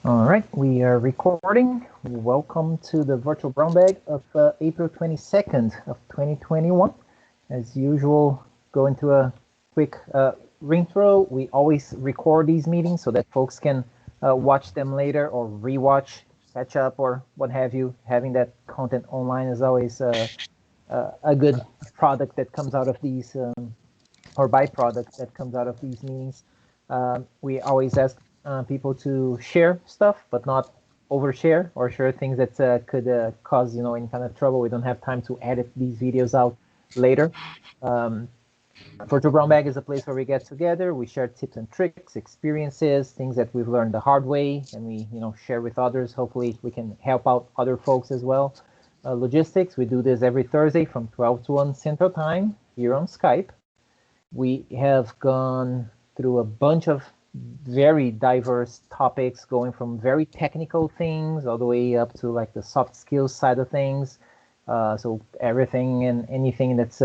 All right, we are recording. Welcome to the virtual brown bag of April 22nd of 2021. As usual, go into a quick intro. We always record these meetings so that folks can watch them later or rewatch, catch up, or what have you. Having that content online is always a good product that comes out of these, or byproduct that comes out of these meetings. We always ask people to share stuff, but not overshare or share things that could cause any kind of trouble. We don't have time to edit these videos out later. Virtual Brown Bag is a place where we get together, we share tips and tricks, experiences, things that we've learned the hard way, and we share with others. Hopefully we can help out other folks as well. Logistics, we do this every Thursday from 12 to 1 Central Time here on Skype. We have gone through a bunch of very diverse topics, going from very technical things all the way up to like the soft skills side of things. So everything and anything that's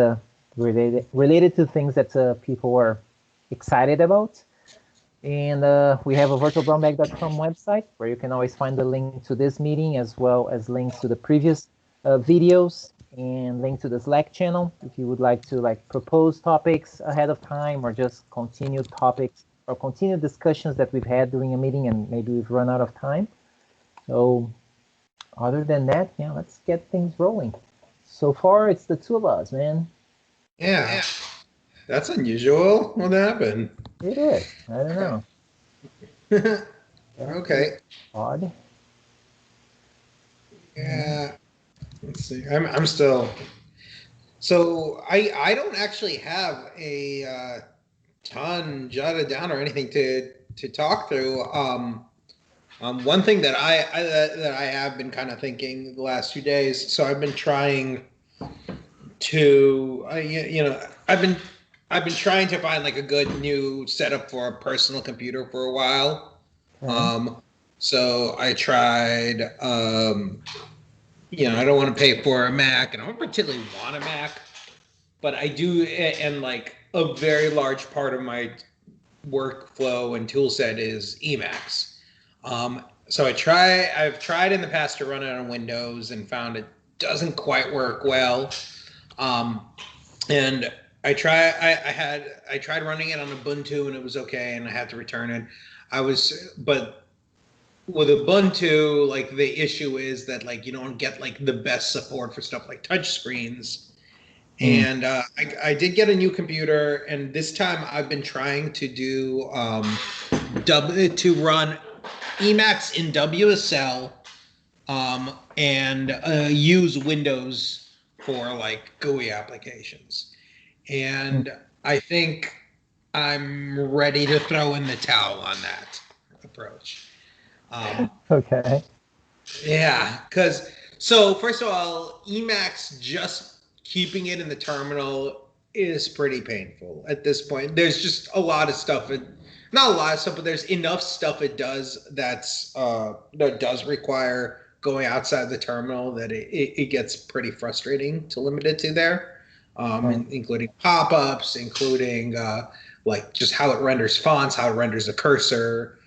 related to things that people are excited about. And we have a virtualbrownbag.com website where you can always find the link to this meeting as well as links to the previous videos and link to the Slack channel if you would like to propose topics ahead of time or just continue topics or continue discussions that we've had during a meeting and maybe we've run out of time. So other than that, yeah, let's get things rolling. So far, it's the two of us, man. Yeah. That's unusual. What happened? It is. I don't know. Okay. Odd. Yeah. Let's see. I'm still. So I don't actually have a ton jotted down or anything to talk through. One thing that I have been kind of thinking the last few days. So I've been trying to I've been trying to find like a good new setup for a personal computer for a while. Okay. So I tried. I don't want to pay for a Mac, and I don't particularly want a Mac, but I do, and like a very large part of my workflow and tool set is Emacs. So I've tried in the past to run it on Windows and found it doesn't quite work well. And I tried running it on Ubuntu and it was okay, and I had to return it. But with Ubuntu, like the issue is that like you don't get like the best support for stuff like touchscreens. And I did get a new computer, and this time I've been trying to do to run Emacs in WSL and use Windows for like GUI applications. And I think I'm ready to throw in the towel on that approach. Okay. Yeah, so first of all, Emacs, just keeping it in the terminal is pretty painful at this point. There's just a lot of stuff, not a lot of stuff, but there's enough stuff it does that does require going outside the terminal that it gets pretty frustrating to limit it to there, including pop-ups, including like just how it renders fonts, how it renders a cursor.